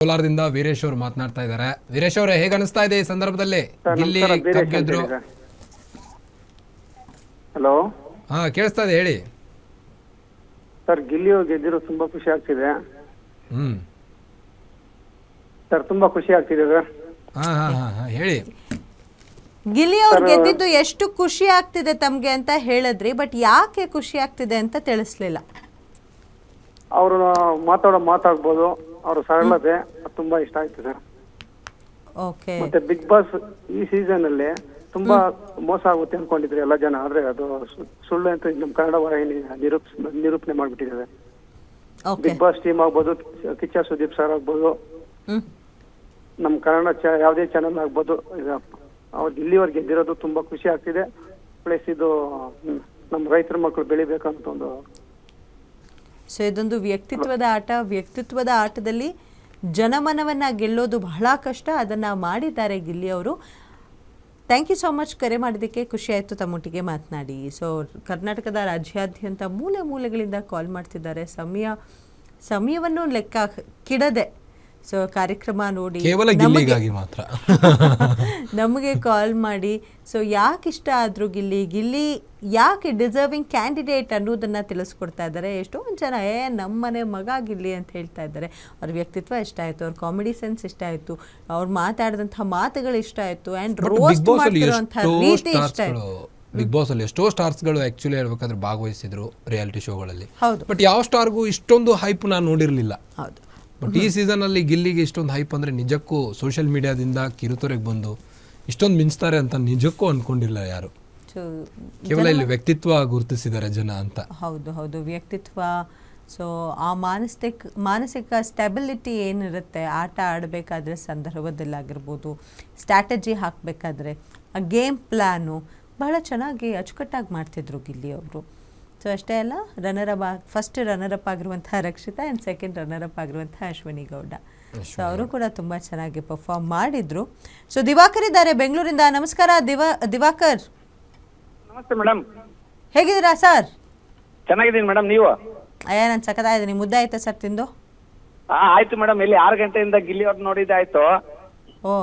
ಕೋಲಾರದಿಂದ ವೀರೇಶ್ ಅವರು ಮಾತನಾಡ್ತಾ ಇದ್ದಾರೆ. ವೀರೇಶ್ ಅವರೇ, ಹೇಗೆ ಅನಿಸ್ತಾ ಇದೆ ಈ ಸಂದರ್ಭದಲ್ಲಿ ಗಿಲ್ಲಿ ಕಪ್ ಗೆದ್ರು? ಹಲೋ, ಹಾ ಕೇಳಿಸ್ತಾ ಇದೆ, ಹೇಳಿ ಸರ್. ಗಿಲ್ಲಿ ಗೆದ್ದಿರೋ ತುಂಬಾ ಖುಷಿ ಆಗ್ತಿದೆ ಸರ್, ತುಂಬಾ ಖುಷಿ ಆಗ್ತಿದೆ ಸರ್. ಹಾ ಹಾ ಹಾ ಹಾ ಹೇಳಿ. ಗಿಲ್ಲಿ ಅವ್ರು ಗೆದ್ದಿದ್ದು ಎಷ್ಟು ಖುಷಿ ಆಗ್ತಿದೆ ತಮ್ಗೆ ಅಂತ ಹೇಳಿದ್ರಿ, ಬಟ್ ಯಾಕೆ ಖುಷಿ ಆಗ್ತಿದೆ ಅಂತ ತಿಳಿಸ್ಲಿಲ್ಲ. ಅವರು ಮಾತಾಡ್ಬೋದು, ಅವ್ರ ಸರಳತೆ ತುಂಬಾ ಇಷ್ಟ ಆಯ್ತು ಸರ್. ಓಕೆ. ಮತ್ತೆ ಬಿಗ್ ಬಾಸ್ ಈ ಸೀಸನ್ ಅಲ್ಲಿ ತುಂಬಾ ಮೋಸ ಆಗುತ್ತೆ ಅನ್ಕೊಂಡಿದ್ರಿ ಎಲ್ಲ ಜನ, ಆದ್ರೆ ಅದು ಸುಳ್ಳು ಅಂತ ನಮ್ಮ ಕನ್ನಡ ವಾಹಿನಿ ನಿರೂಪಣೆ ಮಾಡ್ಬಿಟ್ಟಿದ್ದಾರೆ. ಬಿಗ್ ಬಾಸ್ ಟೀಮ್ ಆಗ್ಬೋದು, ಕಿಚ್ಚ ಸುದೀಪ್ ಸರ್ ಆಗ್ಬೋದು, ನಮ್ ಕನ್ನಡ ಯಾವ್ದೇ ಚಾನಲ್ ಆಗ್ಬೋದು, ಅವ್ರು ಇಲ್ಲಿವರೆಗೆ ಗೆದ್ದಿರೋದು ತುಂಬಾ ಖುಷಿ ಆಗ್ತಿದೆ. ಪ್ಲಸ್ ಇದು ನಮ್ಮ ರೈತರ ಮಕ್ಕಳು ಬೆಳಿಬೇಕಂತ ಒಂದು. ಸೊ ಇದೊಂದು ವ್ಯಕ್ತಿತ್ವದ ಆಟದಲ್ಲಿ ಜನಮನವನ್ನ ಗೆಲ್ಲೋದು ಬಹಳ ಕಷ್ಟ. ಅದನ್ನ ಮಾಡಿದ್ದಾರೆ ಗಿಲ್ಲಿ ಅವರು. ಥ್ಯಾಂಕ್ ಯು ಸೋ ಮಚ್ ಕರೆ ಮಾಡಿದ್ದಕ್ಕೆ, ಖುಷಿ ಆಯಿತು ತಮ್ಮೊಟ್ಟಿಗೆ ಮಾತನಾಡಿ. ಸೊ ಕರ್ನಾಟಕದ ರಾಜ್ಯಾದ್ಯಂತ ಮೂಲೆಗಳಿಂದ ಕಾಲ್ ಮಾಡ್ತಿದ್ದಾರೆ, ಸಮಯವನ್ನು ಲೆಕ್ಕ ಕಿಡದೆ. ಸೊ ಕಾರ್ಯಕ್ರಮ ನೋಡಿ ಕೇವಲ ಗಿಲ್ಲಿಗಾಗಿ ಮಾತ್ರ ನಮಗೆ ಕಾಲ್ ಮಾಡಿ, ಸೊ ಯಾಕೆ ಇಷ್ಟ ಆದರೂ ಗಿಲ್ಲಿ ಯಾಕೆ ಡಿಸರ್ವಿಂಗ್ ಕ್ಯಾಂಡಿಡೇಟ್ ಅನ್ನೋದನ್ನು ತಿಳಿಸ್ಕೊಡ್ತಾ ಇದ್ದಾರೆ. ಎಷ್ಟೊಂದು ಜನ ನಮ್ಮನೆ ಮಗ ಗಿಲ್ಲಿ ಅಂತ ಹೇಳ್ತಾ ಇದ್ದಾರೆ. ಅವ್ರ ವ್ಯಕ್ತಿತ್ವ ಇಷ್ಟ ಆಯಿತು, ಅವ್ರ ಕಾಮಿಡಿ ಸೆನ್ಸ್ ಇಷ್ಟ ಆಯಿತು, ಅವ್ರು ಮಾತಾಡಿದಂಥ ಮಾತುಗಳು ಇಷ್ಟ ಆಯಿತು, ಆ್ಯಂಡ್ ರೋಸ್ಟ್ ಮಾಡ್ತಿರುವಂಥ ರೀತಿ ಇಷ್ಟ ಆಯಿತು. ಬಿಗ್ ಬಾಸ್ ಅಲ್ಲಿ ಎಷ್ಟೋ ಸ್ಟಾರ್ಸ್ಗಳು ಆಕ್ಚುಲಿ ಹೇಳ್ಬೇಕಾದ್ರೆ ಭಾಗವಹಿಸಿದ್ರು ರಿಯಾಲಿಟಿ ಶೋಗಳಲ್ಲಿ. ಹೌದು. ಬಟ್ ಯಾವ ಸ್ಟಾರ್ಗೂ ಇಷ್ಟೊಂದು ಹೈಪ್ ನಾನು ನೋಡಿರಲಿಲ್ಲ. ಹೌದು. ಬಟ್ ಈ ಸೀಸನ್ ಅಲ್ಲಿ ಗಿಲ್ಲಿಗೆ ಇಷ್ಟೊಂದು ಹೈಪ್ ಅಂದ್ರೆ ನಿಜಕ್ಕೂ ಸೋಷಿಯಲ್ ಮೀಡಿಯಾದಿಂದ ಕಿರುತೆರೆಗೆ ಬಂದು ಇಷ್ಟೊಂದು ಮಿಂಚ್ತಾರೆ ಅಂತ ನಿಜಕ್ಕೂ ಅನ್ಕೊಂಡಿಲ್ಲ ಯಾರು. ಕೇವಲ ಇಲ್ಲಿ ವ್ಯಕ್ತಿತ್ವ ಗುರುತಿಸಿದ್ದಾರೆ ಜನ ಅಂತ. ಹೌದು, ವ್ಯಕ್ತಿತ್ವ. ಸೊ ಆ ಮಾನಸಿಕ ಸ್ಟೆಬಿಲಿಟಿ ಏನಿರುತ್ತೆ ಆಟ ಆಡಬೇಕಾದ್ರೆ ಸಂದರ್ಭದಲ್ಲಾಗಿರ್ಬೋದು, ಸ್ಟ್ರಾಟಜಿ ಹಾಕಬೇಕಾದ್ರೆ ಆ ಗೇಮ್ ಪ್ಲ್ಯಾನು ಬಹಳ ಚೆನ್ನಾಗಿ ಅಚ್ಚುಕಟ್ಟಾಗಿ ಮಾಡ್ತಿದ್ರು ಗಿಲ್ಲಿ ಅವರು. ಸೊ ಅಷ್ಟೇ ಅಲ್ಲ, ಫಸ್ಟ್ ರನ್ನರ್ ಅಪ್ ಆಗಿರುವಂತಹ Rakshita and second runner up ಆಗಿರುವಂತಹ ಅಶ್ವಿನಿ ಗೌಡ. ಸೊ ಅವರು ಕೂಡ ತುಂಬ ಚೆನ್ನಾಗಿ ಪರ್ಫಾರ್ಮ್ ಮಾಡಿದ್ರು. ಸೊ ದಿವಾಕರ್ ಇದ್ದಾರೆ ಬೆಂಗಳೂರಿಂದ. ನಮಸ್ಕಾರ ದಿವಾಕರ್. ನಮಸ್ತೆ ಮೇಡಮ್, ಹೇಗಿದ್ದೀರಾ ಸರ್? ಚೆನ್ನಾಗಿದ್ದೀನಿ ಮೇಡಮ್, ನೀವು? ನಾನು ಸಖತ್ತಾಗಿದ್ದೀನಿ. ಮುದ್ದೆ ಆಯ್ತಾ ಸರ್ ತಿಂದು? ಆಯ್ತು ಮೇಡಮ್, ಇಲ್ಲಿ 6 ಗಂಟೆಯಿಂದ ಗಿಲ್ಲಿ ಅವ್ರು ನೋಡಿದ್ದೆ ಆಯ್ತು. ಓ,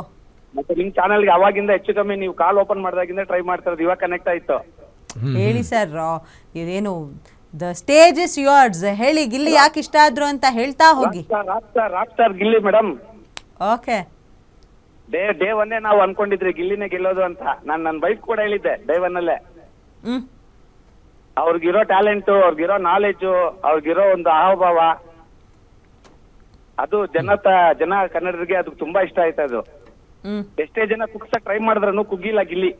ಮತ್ತೆ ನಿಮ್ ಚಾನಲ್ಗೆ ಅವಾಗಿಂದ ಹೆಚ್ಚು ಕಮ್ಮಿ ನೀವು ಕಾಲ್ ಓಪನ್ ಮಾಡಿದಾಗಿಂದ ಟ್ರೈ ಮಾಡ್ತಿರೋದು, ಇವಾಗ ಕನೆಕ್ಟ್ ಆಯ್ತು. ಹೇಳಿ ಸರ್, ಇದೇನು ದ ಸ್ಟೇಜ್ ಇಸ್ ಯೋರ್ಸ್. ಹೇಳಿ, ಗಿಲ್ಲಿ ಯಾಕೆ ಇಷ್ಟ ಆದ್ರು ಅಂತ ಹೇಳ್ತಾ ಹೋಗಿ. Rock star Gilli madam. Okay. Day ಒನ್ನೇ ನಾವು ಅನ್ಕೊಂಡಿದ್ರಿ ಗಿಲ್ಲಿನೇ ಗೆಲ್ಲೋದು ಅಂತ. ನನ್ನ ವೈಫ್ ಕೂಡ ಹೇಳಿದ್ದೆ ಡೇ ಒನ್ನಲ್ಲೇ. ಅವ್ರಿಗಿರೋ ಟ್ಯಾಲೆಂಟು, ಅವ್ರಿಗಿರೋ ನಾಲೆಜು, ಅವ್ರಿಗಿರೋ ಒಂದು ಅಹಭಾವ, ಅದು ಜನ ಕನ್ನಡರಿಗೆ ಅದು ತುಂಬಾ ಇಷ್ಟ ಆಯ್ತು. ಅದು ಎಷ್ಟೇ ಜನ ಕುಗ್ಸಕ್ ಟ್ರೈ ಮಾಡಿದ್ರೂ ಕುಗ್ಗಿಲ್ಲ ಗಿಲ್ಲಿ.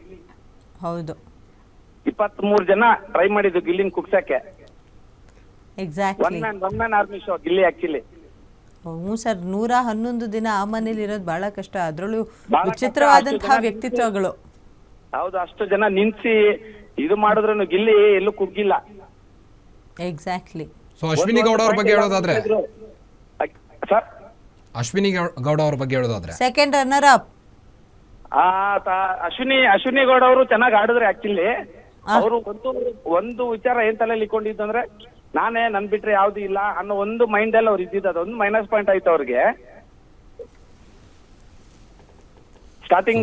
ಹೌದು, 23 ಜನ ಟ್ರೈ ಮಾಡಿದ್ದು ಗಿಲ್ಲಿನ ಕುಗ್ಸಕ್ಕೆ. Exactly. One man army show Gilli actually. ಹ್ಞೂ ಸರ್, 111 ದಿನ ಆ ಮನೇಲಿ ಇರೋದು ಬಹಳ ಕಷ್ಟ. ಅದರಲ್ಲೂ ವಿಚಿತ್ರವಾದಂತಹ ವ್ಯಕ್ತಿತ್ವಗಳು. ಹೌದು, ಅಷ್ಟು ಜನ ನಿನ್ಸಿ ಇದು ಮಾಡಿದ್ರು ಗಿಲ್ಲಿ ಎಲ್ಲೂ ಕುಗ್ಗಿಲ್ಲ. ಎಕ್ಸಾಕ್ಟ್ಲಿ. ಸೊ ಅಶ್ವಿನಿ ಗೌಡ ಅವ್ರ ಬಗ್ಗೆ ಹೇಳೋದಾದ್ರೆ, second runner up Ashwini Gowda ಅವರು ಚೆನ್ನಾಗಿ ಆಡಿದ್ರೆ. ಆಕ್ಚುಲಿ ಅವರು ಒಂದು ವಿಚಾರ ಏನ್ ತಲೆಯಲ್ಲಿ ಇಟ್ಕೊಂಡಿದ್ದಂದ್ರೆ, ನಾನೇ ನನ್ ಬಿಟ್ರೆ ಯಾವ್ದು ಇಲ್ಲ ಅನ್ನೋ ಒಂದು ಮೈಂಡ್ ಅಲ್ಲಿ ಅವ್ರು ಇದ್ದಿದ್ದು. ಅದೊಂದು ಮೈನಸ್ ಪಾಯಿಂಟ್ ಆಯ್ತು ಅವ್ರಿಗೆ. ಸ್ಟಾರ್ಟಿಂಗ್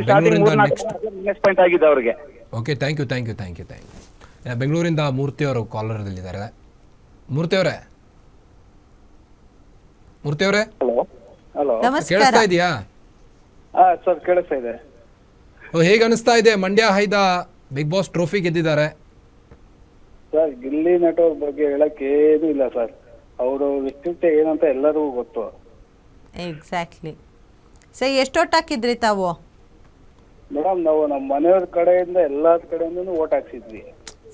ಮೈನಸ್ ಪಾಯಿಂಟ್ ಆಗಿದೆ ಅವ್ರಿಗೆ. Okay, thank you. ಬೆಂಗಳೂರಿಂದ ಮೂರ್ತಿ ಅವರು ಕಾಲರ್ದಲ್ಲಿದ್ದಾರೆ. ಮೂರ್ತಿ ಅವರೇ, ಕೇಳಿಸ್ತಾ ಇದೆಯಾ? ಸರ್ ಕೇಳಿಸ್ತಾ ಇದೆ. ಹೇಗೆ ಅನಿಸ್ತಾ ಇದೆ? ಮಂಡ್ಯ ಹೈದ ಬಿಗ್ ಬಾಸ್ ಟ್ರೋಫಿ ಗೆದ್ದಿದ್ದಾರೆ ಸರ್. ಗಿಲ್ಲಿ ನಟವ್ರ ಬಗ್ಗೆ ಹೇಳಕ್ ಏನೂ ಇಲ್ಲ ಸರ್. ಅವರು ವ್ಯಕ್ತಿತ್ವ ಏನಂತ ಎಲ್ಲರಿಗೂ ಗೊತ್ತು. ಎಕ್ಸಾಕ್ಟ್ಲಿ. ಸರ್, ಎಷ್ಟೊಟ್ಟು ಹಾಕಿದ್ರಿ ತಾವು? ಮೇಡಮ್, ನಾವು ನಮ್ಮ ಮನೆಯವ್ರ ಕಡೆಯಿಂದ ಎಲ್ಲಾರ ಕಡೆಯಿಂದ ಓಟ್ ಹಾಕ್ಸಿದ್ವಿ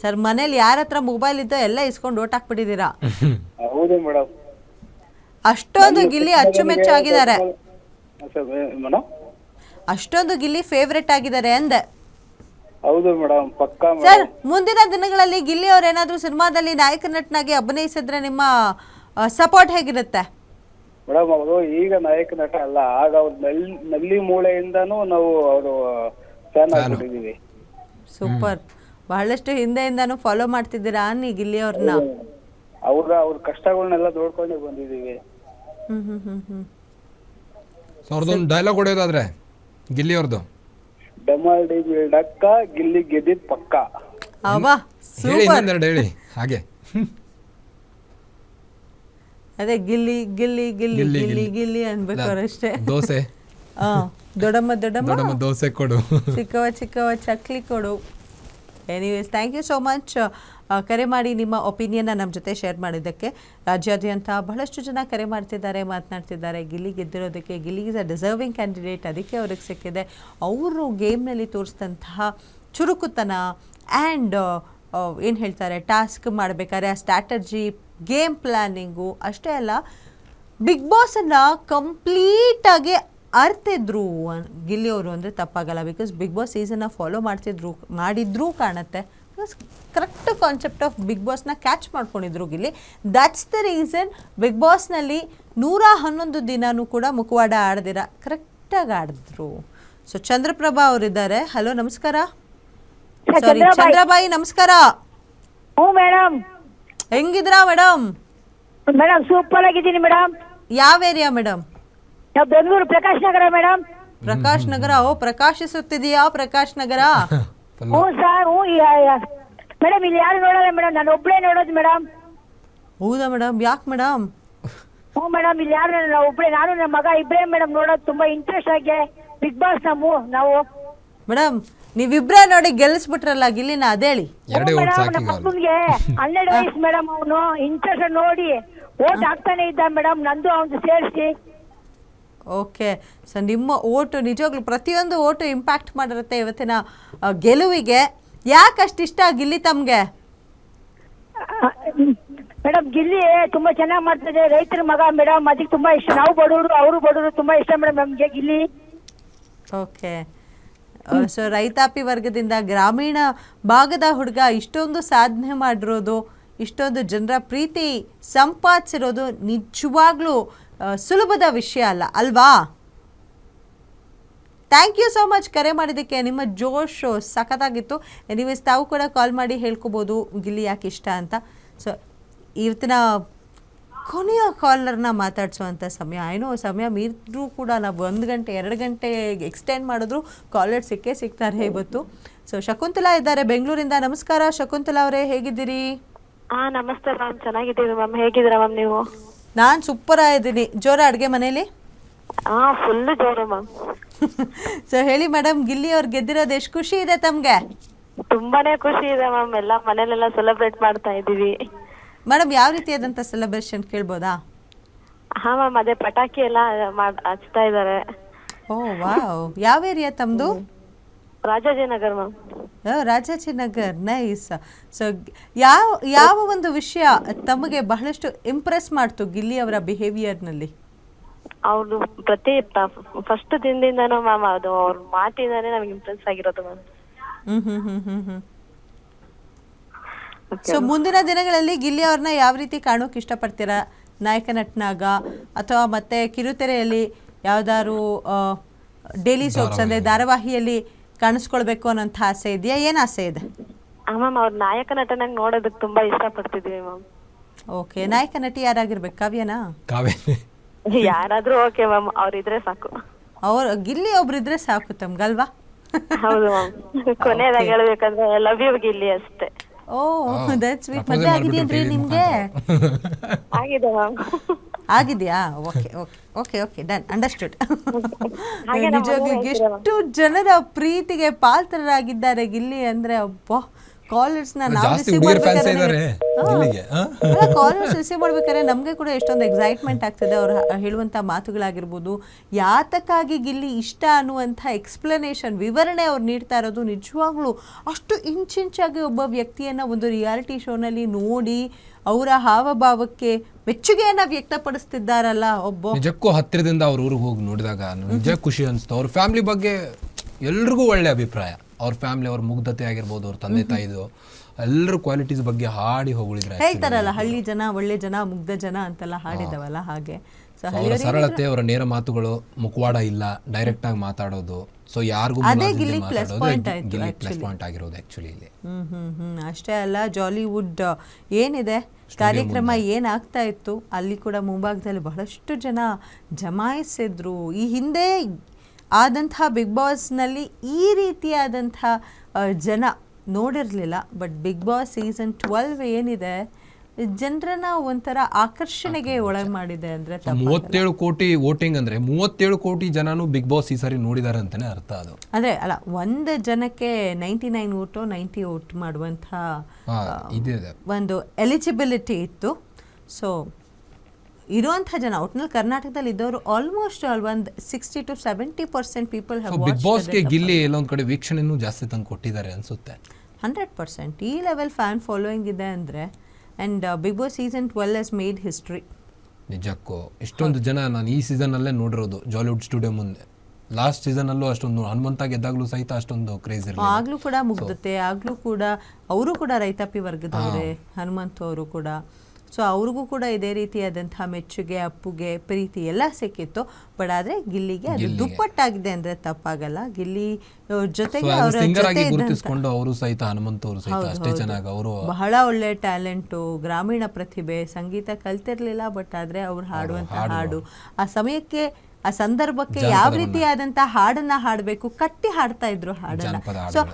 ಸರ್. ಮನೇಲಿ ಯಾರ ಹತ್ರ ಮೊಬೈಲ್ ಇದ್ದೋ ಎಲ್ಲ ಇಸ್ಕೊಂಡು ಓಟ್ ಹಾಕ್ಬಿಟ್ಟಿದ್ದೀರಾ? ಹೌದು ಮೇಡಮ್. ಅಷ್ಟೊಂದು ಗಿಲ್ಲಿ ಅಚ್ಚುಮೆಚ್ಚಾಗಿದ್ದಾರೆ. ಮೇಡಮ್, ಅಷ್ಟೊಂದು ಗಿಲ್ಲಿ ಫೇವ್ರೆಟ್ ಆಗಿದ್ದಾರೆ ಅಂದೆ. ಹೌದು ಮೇಡಮ್, ಪಕ್ಕಾ. ಸರ್, ಮುಂದಿನ ದಿನಗಳಲ್ಲಿ ಗಿಲ್ಲಿ ಅವ್ರು ಏನಾದರೂ ಸಿನಿಮಾದಲ್ಲಿ ನಾಯಕ ನಟನಾಗಿ ಅಭಿನಯಿಸಿದ್ರೆ ನಿಮ್ಮ ಸಪೋರ್ಟ್ ಹೇಗಿರುತ್ತೆ? ಮೇಡಮ್, ಅವರು ಈಗ ನಾಯಕ ನಟ ಅಲ್ಲ, ಆಗ ಅವ್ರ ನಲ್ಲಿ ಮೂಳೆಯಿಂದಾನು ನಾವು ಅವರು ಫ್ಯಾನ್ ಆಗ್ಬಿಟ್ಟಿದೀವಿ. ಸೂಪರ್. ಬಹಳಷ್ಟು ಹಿಂದೆಯಿಂದಾನು ಫಾಲೋ ಮಾಡ್ತಿದ್ದೀರಾ ಅನ್ನಿ ಗಿಲ್ಲಿ ಅವ್ರನ್ನ? ಅವ್ರ ಕಷ್ಟಗಳನ್ನೆಲ್ಲ ನೋಡ್ಕೊಂಡೇ ಬಂದಿದೀವಿ. ಸೊ ಅವ್ರದ್ದೊಂದು ಡೈಲಾಗ್ ಹೊಡೆಯೋದಾದ್ರೆ ಗಿಲ್ಲಿ ಅವ್ರದ್ದು ಡಮಾಲ್ಡಿ ಬಿಲ್ಡಕ್ಕ ಗಿಲ್ಲಿ ಗೆದ್ದಿದ್ ಪಕ್ಕ. ಅವಾ ಹೇಳಿ ಇನ್ನೊಂದೆರಡು ಹೇಳಿ ಹಾಗೆ. ಅದೇ ಗಿಲ್ಲಿ ಗಿಲ್ಲಿ ಗಿಲ್ಲಿ ಗಿಲ್ಲಿ ಗಿಲ್ಲಿ ಅನ್ಬೇಕು ಅವ್ರಷ್ಟೇ. ದೋಸೆ ದೊಡ್ಡಮ್ಮ ದೊಡ್ಡಮ್ಮ ದೊಡ್ಡಮ್ಮ ದೋಸೆ ಕೊಡು, ಚಿಕ್ಕವ ಚಿಕ್ಕವ ಚಕ್ಲಿ ಕೊಡು. Anyways thank you so much ಕರೆ ಮಾಡಿ ನಿಮ್ಮ ಒಪಿನಿಯನ್ನ ನಮ್ಮ ಜೊತೆ ಶೇರ್ ಮಾಡಿದ್ದಕ್ಕೆ. ರಾಜ್ಯಾದ್ಯಂತ ಬಹಳಷ್ಟು ಜನ ಕರೆ ಮಾಡ್ತಿದ್ದಾರೆ, ಮಾತನಾಡ್ತಿದ್ದಾರೆ. ಗಿಲ್ಲಿ ಗೆದ್ದಿರೋದಕ್ಕೆ Gilli is a deserving candidate, ಅದಕ್ಕೆ ಅವ್ರಿಗೆ ಸಿಕ್ಕಿದೆ. ಅವರು ಗೇಮ್ನಲ್ಲಿ ತೋರಿಸಿದಂತಹ ಚುರುಕುತನ ಆ್ಯಂಡ್ ಏನು ಹೇಳ್ತಾರೆ ಟಾಸ್ಕ್ ಮಾಡಬೇಕಾದ್ರೆ ಆ ಸ್ಟ್ರಾಟಜಿ, ಗೇಮ್ ಪ್ಲ್ಯಾನಿಂಗು ಅಷ್ಟೇ ಅಲ್ಲ, ಬಿಗ್ ಬಾಸನ್ನು ಕಂಪ್ಲೀಟಾಗಿ ಅರ್ತಿದ್ರು ಗಿಲ್ಲಿ ಅವರು ಅಂದರೆ ತಪ್ಪಾಗಲ್ಲ. ಬಿಕಾಸ್ ಬಿಗ್ ಬಾಸ್ ಸೀಸನ್ನ ಫಾಲೋ ಮಾಡಿದ್ರೂ ಕಾಣುತ್ತೆ. Because correct concept of Big ಬಾಸ್ನ ಕ್ಯಾಚ್ ಮಾಡ್ಕೊಂಡಿದ್ರು Gilli. That's the reason Big ಬಾಸ್ನಲ್ಲಿ 111 ದಿನವೂ ಕೂಡ ಮುಖವಾಡ ಆಡ್ದಿರ ಕರೆಕ್ಟಾಗಿ ಆಡಿದ್ರು. ಸೊ ಚಂದ್ರಪ್ರಭಾ ಅವರಿದ್ದಾರೆ. ಹಲೋ ನಮಸ್ಕಾರ. ಸಾರಿ ಚಂದ್ರಬಾಯಿ ನಮಸ್ಕಾರ. ಹ್ಞೂ ಮೇಡಮ್. ಹೆಂಗಿದ್ರಾ ಮೇಡಮ್? ಮೇಡಮ್ ಸೂಪರ್ ಆಗಿದ್ದೀನಿ ಮೇಡಮ್. ಯಾವ ಏರಿಯಾ ಮೇಡಮ್? ನಾವು ಬೆಂಗಳೂರು ಪ್ರಕಾಶ್ ನಗರ ಮೇಡಮ್. ಪ್ರಕಾಶ್ ನಗರ. ಓ ಪ್ರಕಾಶಿಸುತ್ತಿದೆಯಾ ಪ್ರಕಾಶ್ ನಗರ? ಹ್ಞೂ ಸರ್. ಹ್ಞೂ ಮೇಡಮ್ ಇಲ್ಲಿ ಯಾರು ನೋಡಲ್ಲ ಮೇಡಮ್, ನಾನು ಒಬ್ಬಳೇ ನೋಡೋದು ಮೇಡಮ್. ಹೌದಾ ಮೇಡಮ್? ಯಾಕೆ ಮೇಡಮ್? ಹ್ಞೂ ಮೇಡಮ್ ಇಲ್ಲಿ ಯಾರು ನಾವು ಒಬ್ಬಳೇ, ನಾನು ನಮ್ಮ ಮಗ ಇಬ್ಬರೇ ಮೇಡಮ್ ನೋಡೋದು. ತುಂಬಾ ಇಂಟ್ರೆಸ್ಟ್ ಆಗಿ ಬಿಗ್ ಬಾಸ್ ನಾವು ಮೇಡಮ್ ನೀವಿಬ್ರೇ ನೋಡಿ ಗೆಲ್ಲಿಸ್ಬಿಟ್ರಲ್ಲ ಗಿಲ್ಲಿನ, ಅದೇಳಿ. ಎರಡೇ ಓಟ್ ಮೇಡಮ್ ಸಾಕಿ ನಮ್ಮ ಮಕ್ಕಳಿಗೆ 12 ವಯಸ್ಸು ಮೇಡಮ್. ಅವನು ಇಂಟ್ರೆಸ್ಟ್ ನೋಡಿ ಓಟ್ ಹಾಕ್ತಾನೆ ಇದ್ದ ಮೇಡಮ್, ನಂದು ಅವನು ಸೇರಿಸಿ. ಓಕೆ. ಸೊ ನಿಮ್ಮ ಓಟು ನಿಜವಾಗ್ಲೂ ಪ್ರತಿಯೊಂದು ಓಟು ಇಂಪ್ಯಾಕ್ಟ್ ಮಾಡಿರುತ್ತೆ ಇವತ್ತಿನ ಗೆಲುವಿಗೆ. ಯಾಕೆ ಅಷ್ಟು ಇಷ್ಟ ಗಿಲ್ಲಿ ತಮಗೆ? ಮೇಡಮ್ ಗಿಲ್ಲಿ ತುಂಬಾ ಚೆನ್ನಾಗಿ ಮಾಡ್ತಿದೆ, ರೈತರ ಮಗ ಮೇಡಮ್, ಅದಕ್ಕೆ ತುಂಬಾ ಇಷ್ಟ. ನಾವು ಬಡವರು, ಅವರು ಬಡವರು, ತುಂಬಾ ಇಷ್ಟ ಮೇಡಮ್ ನಮ್ಗೆ ಗಿಲ್ಲಿ. ಓಕೆ. ಸೊ ರೈತಾಪಿ ವರ್ಗದಿಂದ ಗ್ರಾಮೀಣ ಭಾಗದ ಹುಡುಗ ಇಷ್ಟೊಂದು ಸಾಧನೆ ಮಾಡಿರೋದು, ಇಷ್ಟೊಂದು ಜನರ ಪ್ರೀತಿ ಸಂಪಾದಿಸಿರೋದು ನಿಜವಾಗ್ಲೂ ಸುಲಭದ ವಿಷಯ ಅಲ್ವಾ? ಥ್ಯಾಂಕ್ ಯು ಸೋ ಮಚ್ ಕರೆ ಮಾಡಿದ್ದಕ್ಕೆ. ನಿಮ್ಮ ಜೋಶು ಸಖತ್ತಾಗಿತ್ತು. ಎನಿವೇಸ್ ತಾವು ಕೂಡ ಕಾಲ್ ಮಾಡಿ ಹೇಳ್ಕೊಬೋದು ಗಿಲ್ಲಿ ಯಾಕೆ ಇಷ್ಟ ಅಂತ. ಸೊ ಇವತ್ತಿನ ಕೊನೆಯ ಕಾಲರ್ನ ಮಾತಾಡಿಸುವಂಥ ಸಮಯ. ಏನೋ ಸಮಯ ಮೀರಿದ್ರೂ ಕೂಡ ನಾವು 1 ಗಂಟೆ 2 ಗಂಟೆ ಎಕ್ಸ್ಟೆಂಡ್ ಮಾಡಿದ್ರು ಕಾಲರ್ ಸಿಗ್ತಾರೆ ಇವತ್ತು. ಸೊ ಶಕುಂತಲಾ ಇದ್ದಾರೆ ಬೆಂಗಳೂರಿಂದ. ನಮಸ್ಕಾರ ಶಕುಂತಲಾ ಅವರೇ, ಹೇಗಿದ್ದೀರಿ? ನಮಸ್ತೆ ಮ್ಯಾಮ್, ಚೆನ್ನಾಗಿದ್ದೀವಿ ಮ್ಯಾಮ್. ಹೇಗಿದ್ದೀರಾ ಮ್ಯಾಮ್ ನೀವು? ನಾನು ಸೂಪರ್ ಆಗಿದ್ದೀನಿ. ಜೋರ ಅಡುಗೆ ಮನೇಲಿ? ಫುಲ್ ಜೋರು ಮ್ಯಾಮ್. ಸೊ ಹೇಳಿ ಮೇಡಮ್, ಗಿಲ್ಲಿ ಅವ್ರು ಗೆದ್ದಿರೋದು ಎಷ್ಟು ಖುಷಿ ಇದೆ ತಮಗೆ? ತುಂಬಾನೇ ಖುಷಿ ಇದೆ ಮ್ಯಾಮ್. ಎಲ್ಲ ಮನೇಲೆಲ್ಲ ಸೆಲೆಬ್ರೇಟ್ ಮಾಡ್ತಾ ಇದ್ದೀವಿ. ಮೇಡಮ್ ಯಾವ ರೀತಿಯಾದಂಥ ಸೆಲೆಬ್ರೇಷನ್ ಕೇಳ್ಬೋದಾ? ಹಾ ಮ್ಯಾಮ್, ಅದೇ ಪಟಾಕಿ ಎಲ್ಲ ಹಚ್ತಾ ಇದ್ದಾರೆ. ಓ ವಾವ್. ಯಾವ ಏರಿಯಾ ತಮ್ಮದು? Rajajinagar ma'am. Rajajinagar. Nice. So ಯಾವ ಒಂದು ವಿಷಯ ತಮಗೆ ಬಹಳಷ್ಟು ಇಂಪ್ರೆಸ್ ಮಾಡ್ತು ಗಿಲ್ಲಿ ಅವರ ಬಿಹೇವಿಯರ್ನಲ್ಲಿ? ಅವ್ರು ಫಸ್ಟ್ ದಿನದಿಂದನೂ ಮ್ಯಾಮ್ ಅದು ಅವ್ರ ಮಾತಿಂದಾನೇ ನಮ್ಗೆ ಇಂಪ್ರೆಸ್ ಆಗಿರೋದು ಮ್ಯಾಮ್. ಸೊ ಮುಂದಿನ ದಿನಗಳಲ್ಲಿ ಗಿಲ್ಲಿ ಅವ್ರನ್ನ ಯಾವ ರೀತಿ ಕಾಣೋಕೆ ಇಷ್ಟಪಡ್ತೀರಾ? ನಾಯಕ ನಟನಾಗ ಅಥವಾ ಮತ್ತೆ ಕಿರುತೆರೆಯಲ್ಲಿ ಯಾವ್ದಾದ್ರು ಡೈಲಿ ಸೋಪ್ಸ್ ಅಂದರೆ ಧಾರಾವಾಹಿಯಲ್ಲಿ ಕಾಣಿಸ್ಕೊಳ್ಬೇಕು ಅನ್ನೋಂಥ ಆಸೆ ಇದೆಯಾ? ಏನು ಆಸೆ ಇದೆ? ಮ್ಯಾಮ್ ಅವ್ರ ನಾಯಕ ನಟನಾಗಿ ನೋಡೋದಕ್ಕೆ ತುಂಬಾ ಇಷ್ಟಪಡ್ತಿದೀವಿ ಮ್ಯಾಮ್. ಓಕೆ. ನಾಯಕ ನಟಿ ಯಾರಾಗಿರ್ಬೇಕು? ಕಾವ್ಯನಾ? ಕಾವೇರಿ. ಯಾರಾದ್ರೂ ಓಕೆ ಮ್ಯಾಮ್, ಅವ್ರಿದ್ರೆ ಸಾಕು. ಗಿಲ್ಲಿ ಒಬ್ರಿದ್ರೆ ಸಾಕು ತಮ್ಗಲ್ವಾ? ಹೌದು ಮ್ಯಾಮ್. ಕೊನೆಯದಾಗಿ ಹೇಳ್ಬೇಕಂದ್ರೆ ಲವ್ ಯು ಗಿಲ್ಲಿ ಅಷ್ಟೇ. Oh that's sweet. ಮದುವೆ ಆಗಿದೆಯೇನ್ರಿ ನಿಮ್ಗೆ? ಆಗಿದೆ ಮ್ಯಾಮ್. ಆಗಿದೆಯಾ? Okay okay okay okay done, understood. ನಿಜವಾಗ್ಲೂ ಎಷ್ಟು ಜನರ ಪ್ರೀತಿಗೆ ಪಾತ್ರರಾಗಿದ್ದಾರೆ ಗಿಲ್ಲಿ ಅಂದ್ರೆ. ಅಬ್ಬಾ, ಕಾಲರ್ಸ್ನ ನಾವು ರಿಸೀವ್ ಮಾಡ್ಬೇಕಾದ್ರೆ ನಮಗೆ ಕೂಡ ಎಷ್ಟೊಂದು ಎಕ್ಸೈಟ್ಮೆಂಟ್ ಆಗ್ತದೆ. ಅವ್ರು ಹೇಳುವಂಥ ಮಾತುಗಳಾಗಿರ್ಬೋದು, ಯಾತಕ್ಕಾಗಿ ಗಿಲ್ಲಿ ಇಷ್ಟ ಅನ್ನುವಂಥ ಎಕ್ಸ್ಪ್ಲನೇಷನ್, ವಿವರಣೆ ಅವ್ರು ನೀಡ್ತಾ ಇರೋದು ನಿಜವಾಗ್ಲೂ ಅಷ್ಟು ಇಂಚಿಂಚಾಗಿ ಒಬ್ಬ ವ್ಯಕ್ತಿಯನ್ನು ಒಂದು ರಿಯಾಲಿಟಿ ಶೋನಲ್ಲಿ ನೋಡಿ ಅವರ ಹಾವಭಾವಕ್ಕೆ ಮೆಚ್ಚುಗೆಯನ್ನು ವ್ಯಕ್ತಪಡಿಸ್ತಿದ್ದಾರಲ್ಲ. ನಿಜಕ್ಕೂ ಹತ್ತಿರದಿಂದ ಅವ್ರ ಊರಿಗೆ ಹೋಗಿ ನೋಡಿದಾಗ ನಿಜ ಖುಷಿ ಅನಿಸ್ತು. ಅವ್ರ ಫ್ಯಾಮಿಲಿ ಬಗ್ಗೆ ಎಲ್ರಿಗೂ ಒಳ್ಳೆ ಅಭಿಪ್ರಾಯ. ಅವ್ರ ಫ್ಯಾಮಿಲಿ, ಅವ್ರ ಮುಗ್ಧತೆ ಆಗಿರ್ಬೋದು, ಅವ್ರ ತಂದೆ ತಾಯಿದು ಎಲ್ಲರೂ ಕ್ವಾಲಿಟೀಸ್ ಬಗ್ಗೆ ಹಾಡಿ ಹೊಗಳಿದ್ರೆ ಹೇಳ್ತಾರಲ್ಲ, ಹಳ್ಳಿ ಜನ ಒಳ್ಳೆ ಜನ, ಮುಗ್ಧ ಜನ ಅಂತೆಲ್ಲ ಹಾಡಿದವಲ್ಲ ಹಾಗೆ. ಸೊ ಅವರ ಸರಳತೆ, ಅವರ ನೇರ ಮಾತುಗಳು, ಮುಖವಾಡ ಇಲ್ಲ, ಡೈರೆಕ್ಟ್ ಆಗಿ ಮಾತಾಡೋದು, ಸೊ ಯಾರಿಗೂ ಅದೇ ಗಿಲ್ಲಿ ಪ್ಲಸ್ ಪಾಯಿಂಟ್ ಆಯ್ತು ಪ್ಲಸ್ ಪಾಯಿಂಟ್ ಆಗಿರೋದು ಆಕ್ಚುಲಿ ಇಲ್ಲಿ. ಅಷ್ಟೇ ಅಲ್ಲ, ಜಾಲಿವುಡ್ ಏನಿದೆ ಕಾರ್ಯಕ್ರಮ ಏನಾಗ್ತಾ ಇತ್ತು ಅಲ್ಲಿ ಕೂಡ ಮುಂಭಾಗದಲ್ಲಿ ಬಹಳಷ್ಟು ಜನ ಜಮಾಯಿಸಿದ್ರು. ಈ ಹಿಂದೆ ಆದಂತಹ ಬಿಗ್ ಬಾಸ್ನಲ್ಲಿ ಈ ರೀತಿಯಾದಂಥ ಜನ ನೋಡಿರಲಿಲ್ಲ. ಬಟ್ ಬಿಗ್ ಬಾಸ್ ಸೀಸನ್ 12 ಏನಿದೆ ಜನರನ್ನ ಒಂಥರ ಆಕರ್ಷಣೆಗೆ ಒಳಗೆ ಮಾಡಿದೆ ಅಂದರೆ 37 ಕೋಟಿ ವೋಟಿಂಗ್ ಅಂದ್ರೆ 37 ಕೋಟಿ ಜನನು ಬಿಗ್ ಬಾಸ್ ಈ ಸಾರಿ ನೋಡಿದ್ದಾರೆ ಅಂತಾನೆ ಅರ್ಥ. ಅದು ಅಂದರೆ ಅಲ್ಲ, ಒಂದು ಜನಕ್ಕೆ 99 ಓಟು 90 ಓಟ್ ಮಾಡುವಂಥ ಒಂದು ಎಲಿಜಿಬಿಲಿಟಿ ಇತ್ತು. ಸೊ ಇರುವಂಥ ಜನ ಒಟ್ಟಿನಲ್ಲಿ ಕರ್ನಾಟಕದಲ್ಲಿ ಇದ್ದವರು ಆಲ್ಮೋಸ್ಟ್ ಒಂದು 60 to 70% ಪೀಪಲ್ ಬಿಗ್ ಬಾಸ್ಗೆ ಗಿಲ್ಲಿ ಎಲ್ಲೊಂದ್ ಕಡೆ ವೀಕ್ಷಣೆನೂ ಜಾಸ್ತಿ ತಂದು ಕೊಟ್ಟಿದ್ದಾರೆ ಅನ್ಸುತ್ತೆ. 100% ಈ ಲೆವೆಲ್ ಫ್ಯಾನ್ ಫಾಲೋಯಿಂಗ್ ಇದೆ ಅಂದರೆ. ಆ್ಯಂಡ್ ಬಿಗ್ ಬಾಸ್ ಸೀಸನ್ 12 ಹಸ್ ಮೇಡ್ ಹಿಸ್ಟ್ರಿ. ನಿಜಕ್ಕೂ ಇಷ್ಟೊಂದು ಜನ ನಾನು ಈ ಸೀಸನಲ್ಲೇ ನೋಡಿರೋದು ಜಾಲಿವುಡ್ ಸ್ಟುಡಿಯೋ ಮುಂದೆ. ಲಾಸ್ಟ್ ಸೀಸನಲ್ಲೂ ಅಷ್ಟೊಂದು ಹನುಮಂತ ಗೆದ್ದಾಗಲೂ ಸಹಿತ ಅಷ್ಟೊಂದು ಕ್ರೇಜ್ ಇರಲಿಲ್ಲ. ಆಗಲೂ ಕೂಡ ಮುಗ್ಧತೆ, ಆಗಲೂ ಕೂಡ ಅವರು ಕೂಡ ರೈತಾಪಿ ವರ್ಗದವರೇ, ಹನುಮಂತ ಅವರು ಕೂಡ. ಸೊ ಅವ್ರಿಗೂ ಕೂಡ ಇದೇ ರೀತಿಯಾದಂಥ ಮೆಚ್ಚುಗೆ, ಅಪ್ಪುಗೆ, ಪ್ರೀತಿ ಎಲ್ಲ ಸಿಕ್ಕಿತ್ತು. ಬಟ್ ಆದರೆ ಗಿಲ್ಲಿಗೆ ಅದು ದುಪ್ಪಟ್ಟಾಗಿದೆ ಅಂದರೆ ತಪ್ಪಾಗಲ್ಲ. ಗಿಲ್ಲಿ ಜೊತೆಗೆ ಅವರ ಜೊತೆ ಗುರುತಿಸಿಕೊಂಡು ಅವರು ಸಹಿತ, ಹನುಮಂತ ಅವರು ಸಹಿತ ಅಷ್ಟೇ ಚೆನ್ನಾಗಿ, ಅವರು ಬಹಳ ಒಳ್ಳೆ ಟ್ಯಾಲೆಂಟು, ಗ್ರಾಮೀಣ ಪ್ರತಿಭೆ, ಸಂಗೀತ ಕಲ್ತಿರ್ಲಿಲ್ಲ. ಬಟ್ ಆದರೆ ಅವ್ರು ಹಾಡುವಂಥ ಹಾಡು ಆ ಸಮಯಕ್ಕೆ, ಆ ಸಂದರ್ಭಕ್ಕೆ ಯಾವ ರೀತಿಯಾದಂಥ ಹಾಡನ್ನ ಹಾಡಬೇಕು, ಕಟ್ಟಿ ಹಾಡ್ತಾ ಇದ್ರು ಹಾಡನ್ನ. ಸೊ